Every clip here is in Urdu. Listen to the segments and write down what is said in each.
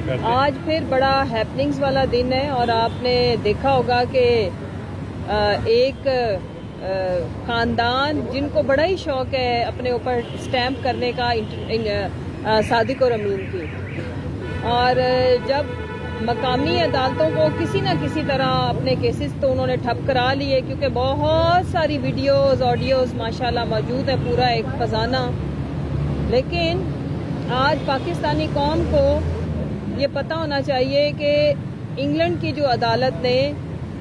آج پھر بڑا ہیپننگز والا دن ہے اور آپ نے دیکھا ہوگا کہ ایک خاندان جن کو بڑا ہی شوق ہے اپنے اوپر سٹیمپ کرنے کا صادق اور امین کی، اور جب مقامی عدالتوں کو کسی نہ کسی طرح اپنے کیسز تو انہوں نے ٹھپ کرا لیے، کیونکہ بہت ساری ویڈیوز آڈیوز ماشاءاللہ موجود ہے، پورا ایک خزانہ. لیکن آج پاکستانی قوم کو یہ پتہ ہونا چاہیے کہ انگلینڈ کی جو عدالت نے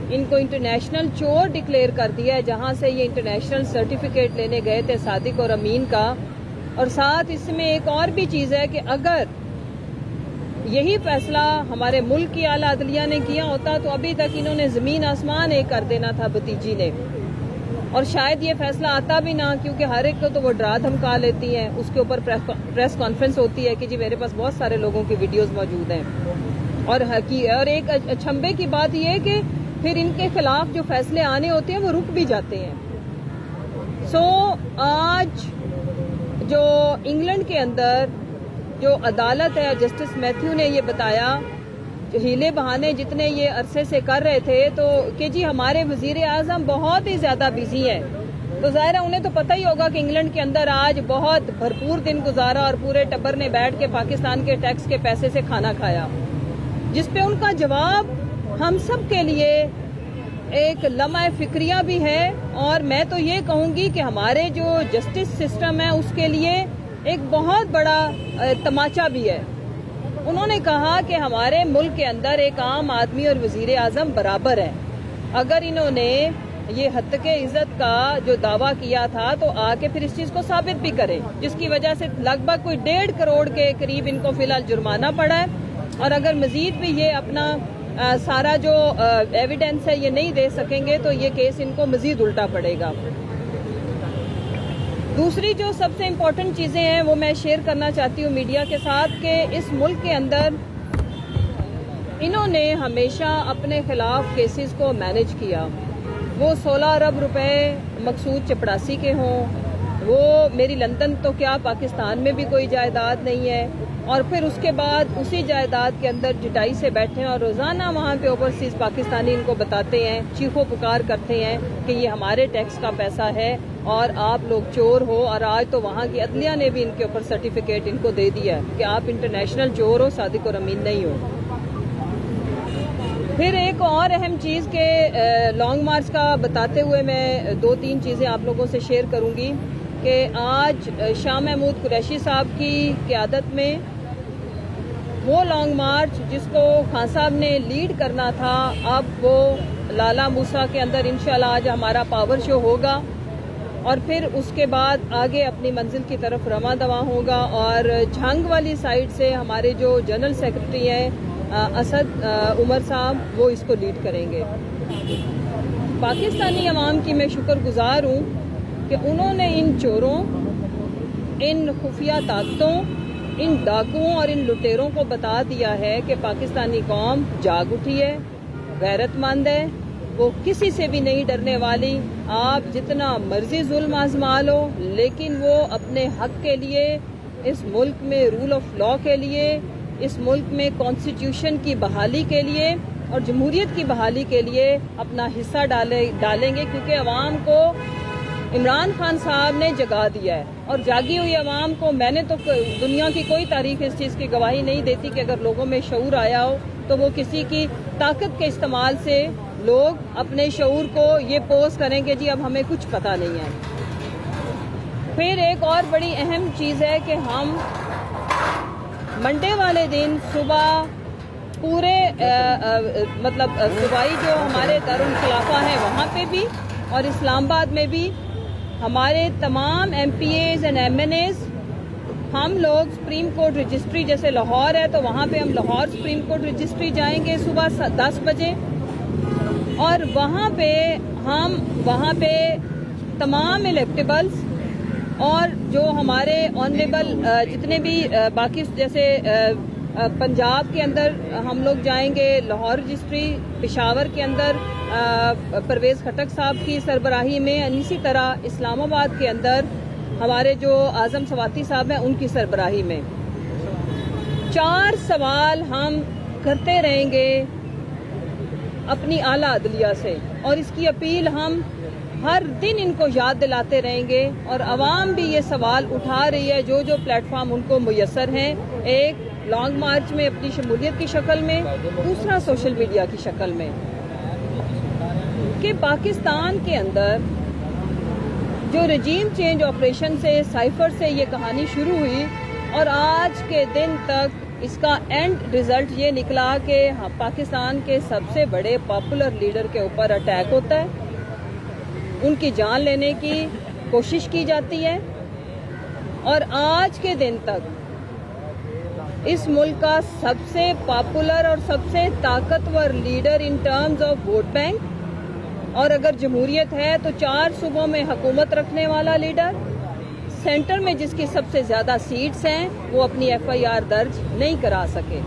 ان کو انٹرنیشنل چور ڈکلیئر کر دیا ہے، جہاں سے یہ انٹرنیشنل سرٹیفکیٹ لینے گئے تھے صادق اور امین کا. اور ساتھ اس میں ایک اور بھی چیز ہے کہ اگر یہی فیصلہ ہمارے ملک کی اعلیٰ عدلیہ نے کیا ہوتا تو ابھی تک انہوں نے زمین آسمان ایک کر دینا تھا بھتیجی نے، اور شاید یہ فیصلہ آتا بھی نہ، کیونکہ ہر ایک کو تو وہ ڈرا دھمکا لیتی ہیں. اس کے اوپر پریس کانفرنس ہوتی ہے کہ جی میرے پاس بہت سارے لوگوں کی ویڈیوز موجود ہیں. اور ایک اچھمبے کی بات یہ ہے کہ پھر ان کے خلاف جو فیصلے آنے ہوتے ہیں وہ رک بھی جاتے ہیں. آج جو انگلینڈ کے اندر جو عدالت ہے، جسٹس میتھیو نے یہ بتایا، جو ہیلے بہانے جتنے یہ عرصے سے کر رہے تھے تو کہ جی ہمارے وزیر اعظم بہت ہی زیادہ بزی ہیں، تو ظاہر ہے انہیں تو پتہ ہی ہوگا کہ انگلینڈ کے اندر آج بہت بھرپور دن گزارا اور پورے ٹبر نے بیٹھ کے پاکستان کے ٹیکس کے پیسے سے کھانا کھایا، جس پہ ان کا جواب ہم سب کے لیے ایک لمحہ فکریہ بھی ہے. اور میں تو یہ کہوں گی کہ ہمارے جو جسٹس سسٹم ہے اس کے لیے ایک بہت بڑا تماچا بھی ہے. انہوں نے کہا کہ ہمارے ملک کے اندر ایک عام آدمی اور وزیر اعظم برابر ہے. اگر انہوں نے یہ حد کے عزت کا جو دعویٰ کیا تھا تو آ کے پھر اس چیز کو ثابت بھی کریں، جس کی وجہ سے لگ بھگ کوئی 1.5 کروڑ کے قریب ان کو فی الحال جرمانہ پڑا ہے. اور اگر مزید بھی یہ اپنا سارا جو ایویڈنس ہے یہ نہیں دے سکیں گے تو یہ کیس ان کو مزید الٹا پڑے گا. دوسری جو سب سے امپورٹنٹ چیزیں ہیں وہ میں شیئر کرنا چاہتی ہوں میڈیا کے ساتھ کہ اس ملک کے اندر انہوں نے ہمیشہ اپنے خلاف کیسز کو مینج کیا. وہ 16 ارب روپے مقصود چپڑاسی کے ہوں، وہ میری لندن تو کیا پاکستان میں بھی کوئی جائیداد نہیں ہے، اور پھر اس کے بعد اسی جائیداد کے اندر جٹائی سے بیٹھے ہیں اور روزانہ وہاں پہ اوورسیز پاکستانی ان کو بتاتے ہیں، چیخو پکار کرتے ہیں کہ یہ ہمارے ٹیکس کا پیسہ ہے اور آپ لوگ چور ہو. اور آج تو وہاں کی عدلیہ نے بھی ان کے اوپر سرٹیفکیٹ ان کو دے دیا ہے کہ آپ انٹرنیشنل چور ہو، صادق اور امین نہیں ہو. پھر ایک اور اہم چیز کہ لانگ مارچ کا بتاتے ہوئے میں 2-3 چیزیں آپ لوگوں سے شیئر کروں گی کہ آج شاہ محمود قریشی صاحب کی قیادت میں وہ لانگ مارچ جس کو خان صاحب نے لیڈ کرنا تھا، اب وہ لالا موسیٰ کے اندر انشاءاللہ آج ہمارا پاور شو ہوگا، اور پھر اس کے بعد آگے اپنی منزل کی طرف رواں دواں ہوگا. اور جھنگ والی سائڈ سے ہمارے جو جنرل سیکرٹری ہیں اسد عمر صاحب وہ اس کو لیڈ کریں گے. پاکستانی عوام کی میں شکر گزار ہوں کہ انہوں نے ان چوروں، ان خفیہ طاقتوں، ان ڈاکوؤں اور ان لٹیروں کو بتا دیا ہے کہ پاکستانی قوم جاگ اٹھی ہے، غیرت مند ہے، وہ کسی سے بھی نہیں ڈرنے والی. آپ جتنا مرضی ظلم آزما لو، لیکن وہ اپنے حق کے لیے، اس ملک میں رول آف لا کے لیے، اس ملک میں کانسٹیٹیوشن کی بحالی کے لیے اور جمہوریت کی بحالی کے لیے اپنا حصہ ڈالیں گے، کیونکہ عوام کو عمران خان صاحب نے جگا دیا ہے. اور جاگی ہوئی عوام کو میں نے تو دنیا کی کوئی تاریخ اس چیز کی گواہی نہیں دیتی کہ اگر لوگوں میں شعور آیا ہو تو وہ کسی کی طاقت کے استعمال سے لوگ اپنے شعور کو یہ پوز کریں کہ جی اب ہمیں کچھ پتہ نہیں ہے. پھر ایک اور بڑی اہم چیز ہے کہ ہم منڈے والے دن صبح پورے صوبائی جو ہمارے دارالخلافہ ہیں وہاں پہ بھی اور اسلام آباد میں بھی ہمارے تمام M P As and M N As, ہم لوگ سپریم کورٹ رجسٹری، جیسے لاہور ہے تو وہاں پہ ہم لاہور سپریم کورٹ رجسٹری جائیں گے صبح 10 بجے، اور وہاں پہ تمام الیکٹیبلز اور جو ہمارے آنریبل جتنے بھی باقی جیسے پنجاب کے اندر ہم لوگ جائیں گے لاہور رجسٹری، پشاور کے اندر پرویز خٹک صاحب کی سربراہی میں، اسی طرح اسلام آباد کے اندر ہمارے جو اعظم سواتی صاحب ہیں ان کی سربراہی میں. 4 سوال ہم کرتے رہیں گے اپنی اعلیٰ عدلیہ سے، اور اس کی اپیل ہم ہر دن ان کو یاد دلاتے رہیں گے، اور عوام بھی یہ سوال اٹھا رہی ہے جو پلیٹ فارم ان کو میسر ہیں، ایک لانگ مارچ میں اپنی شمولیت کی شکل میں، دوسرا سوشل میڈیا کی شکل میں، کہ پاکستان کے اندر جو رجیم چینج آپریشن سے، سائفر سے یہ کہانی شروع ہوئی اور آج کے دن تک اس کا اینڈ ریزلٹ یہ نکلا کہ پاکستان کے سب سے بڑے پاپولر لیڈر کے اوپر اٹیک ہوتا ہے، ان کی جان لینے کی کوشش کی جاتی ہے، اور آج کے دن تک اس ملک کا سب سے پاپولر اور سب سے طاقتور leader in terms of vote bank, اور اگر جمہوریت ہے تو 4 صوبوں میں حکومت رکھنے والا لیڈر، سینٹر میں جس کی سب سے زیادہ سیٹس ہیں، وہ اپنی ایف آئی آر درج نہیں کرا سکے۔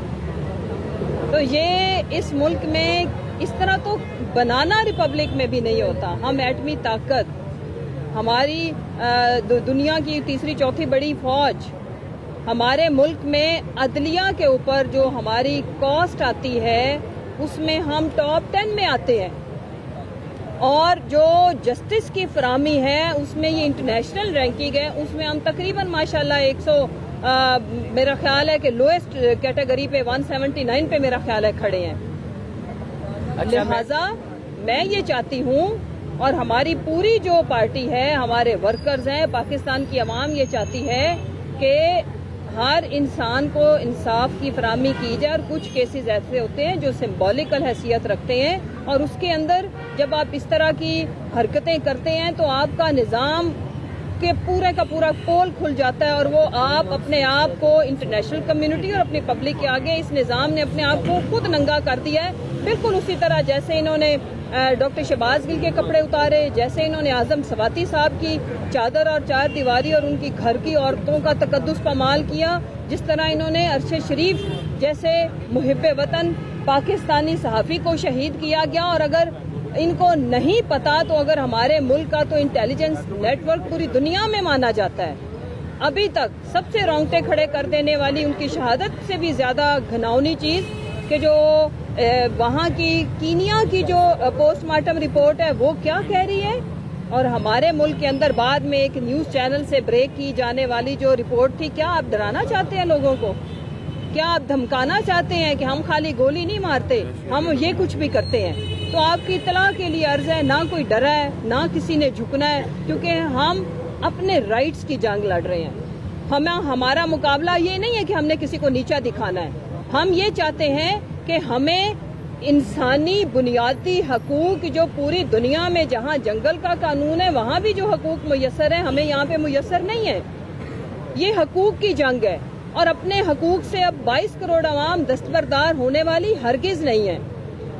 تو یہ اس ملک میں اس طرح تو بنانا ریپبلک میں بھی نہیں ہوتا۔ ہم ایٹمی طاقت، ہماری دنیا کی تیسری چوتھی بڑی فوج، ہمارے ملک میں عدلیہ کے اوپر جو ہماری کاسٹ آتی ہے اس میں ہم ٹاپ 10 میں آتے ہیں، اور جو جسٹس کی فراہمی ہے اس میں یہ انٹرنیشنل رینکنگ ہے، اس میں ہم تقریباً ماشاءاللہ 100 میرا خیال ہے کہ لوئسٹ کیٹیگری پہ 179 پہ میرا خیال ہے کھڑے ہیں۔ لہذا میں یہ چاہتی ہوں، اور ہماری پوری جو پارٹی ہے، ہمارے ورکرز ہیں، پاکستان کی عوام یہ چاہتی ہے کہ ہر انسان کو انصاف کی فراہمی کی جائے، اور کچھ کیسز ایسے ہوتے ہیں جو سمبولیکل حیثیت رکھتے ہیں، اور اس کے اندر جب آپ اس طرح کی حرکتیں کرتے ہیں تو آپ کا نظام کے پورے کا پورا پول کھل جاتا ہے، اور وہ آپ اپنے آپ کو انٹرنیشنل کمیونٹی اور اپنی پبلک کے آگے اس نظام نے اپنے آپ کو خود ننگا کر دیا ہے، بالکل اسی طرح جیسے انہوں نے ڈاکٹر شہباز گل کے کپڑے اتارے، جیسے انہوں نے اعظم سواتی صاحب کی چادر اور 4 دیواری اور ان کی گھر کی عورتوں کا تقدس پامال کیا، جس طرح انہوں نے ارشد شریف جیسے محب وطن پاکستانی صحافی کو شہید کیا گیا، اور اگر ان کو نہیں پتا تو اگر ہمارے ملک کا تو انٹیلیجنس نیٹ ورک پوری دنیا میں مانا جاتا ہے، ابھی تک سب سے رونگٹے کھڑے کر دینے والی ان کی شہادت سے بھی زیادہ گھناؤنی چیز کہ جو وہاں کی کینیا کی جو پوسٹ مارٹم رپورٹ ہے وہ کیا کہہ رہی ہے، اور ہمارے ملک کے اندر بعد میں ایک نیوز چینل سے بریک کی جانے والی جو رپورٹ تھی، کیا آپ ڈرانا چاہتے ہیں لوگوں کو؟ کیا آپ دھمکانا چاہتے ہیں کہ ہم خالی گولی نہیں مارتے، ہم یہ کچھ بھی کرتے ہیں؟ تو آپ کی اطلاع کے لیے عرض ہے، نہ کوئی ڈرا ہے، نہ کسی نے جھکنا ہے، کیونکہ ہم اپنے رائٹس کی جنگ لڑ رہے ہیں۔ ہمارا مقابلہ یہ نہیں ہے کہ ہم نے کسی کو نیچا دکھانا ہے، ہم یہ چاہتے ہیں کہ ہمیں انسانی بنیادی حقوق جو پوری دنیا میں جہاں جنگل کا قانون ہے وہاں بھی جو حقوق میسر ہیں ہمیں یہاں پہ میسر نہیں ہے۔ یہ حقوق کی جنگ ہے، اور اپنے حقوق سے اب 22 کروڑ عوام دستبردار ہونے والی ہرگز نہیں ہے۔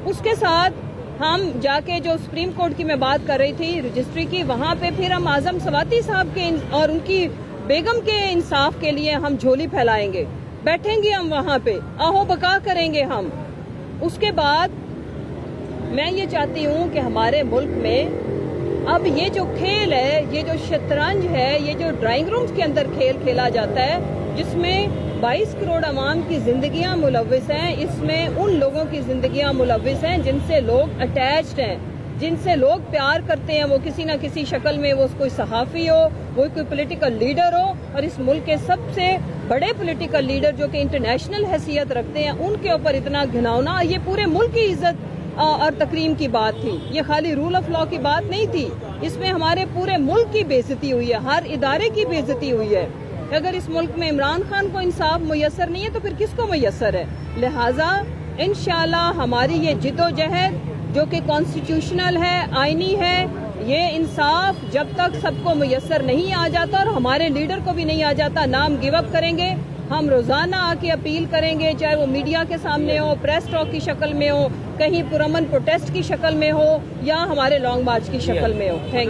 اس کے ساتھ ہم جا کے جو سپریم کورٹ کی میں بات کر رہی تھی رجسٹری کی، وہاں پہ پھر ہم اعظم سواتی صاحب کے اور ان کی بیگم کے انصاف کے لیے ہم جھولی پھیلائیں گے، بیٹھیں گے ہم وہاں پہ، آہو بکا کریں گے ہم۔ اس کے بعد میں یہ چاہتی ہوں کہ ہمارے ملک میں اب یہ جو کھیل ہے، یہ جو شطرنج ہے، یہ جو ڈرائنگ رومز کے اندر کھیل کھیلا جاتا ہے جس میں 22 کروڑ عوام کی زندگیاں ملوث ہیں، اس میں ان لوگوں کی زندگیاں ملوث ہیں جن سے لوگ اٹیچڈ ہیں، جن سے لوگ پیار کرتے ہیں، وہ کسی نہ کسی شکل میں، وہ کوئی صحافی ہو، وہ کوئی پولیٹیکل لیڈر ہو، اور اس ملک کے سب سے بڑے پولیٹیکل لیڈر جو کہ انٹرنیشنل حیثیت رکھتے ہیں ان کے اوپر اتنا گھناؤنا، یہ پورے ملک کی عزت اور تکریم کی بات تھی، یہ خالی رول آف لا کی بات نہیں تھی، اس میں ہمارے پورے ملک کی بے عزتی ہوئی ہے، ہر ادارے کی بے عزتی ہوئی ہے۔ اگر اس ملک میں عمران خان کو انصاف میسر نہیں ہے تو پھر کس کو میسر ہے؟ لہٰذا انشاءاللہ ہماری یہ جد و جہد جو کہ کانسٹیٹیوشنل ہے، آئینی ہے، یہ انصاف جب تک سب کو میسر نہیں آ جاتا اور ہمارے لیڈر کو بھی نہیں آ جاتا، نام گیو اپ کریں گے۔ ہم روزانہ آ کے اپیل کریں گے، چاہے وہ میڈیا کے سامنے ہو، پریس ٹاک کی شکل میں ہو، کہیں پرامن پروٹیسٹ کی شکل میں ہو، یا ہمارے لانگ مارچ کی شکل میں ہو۔ تھینک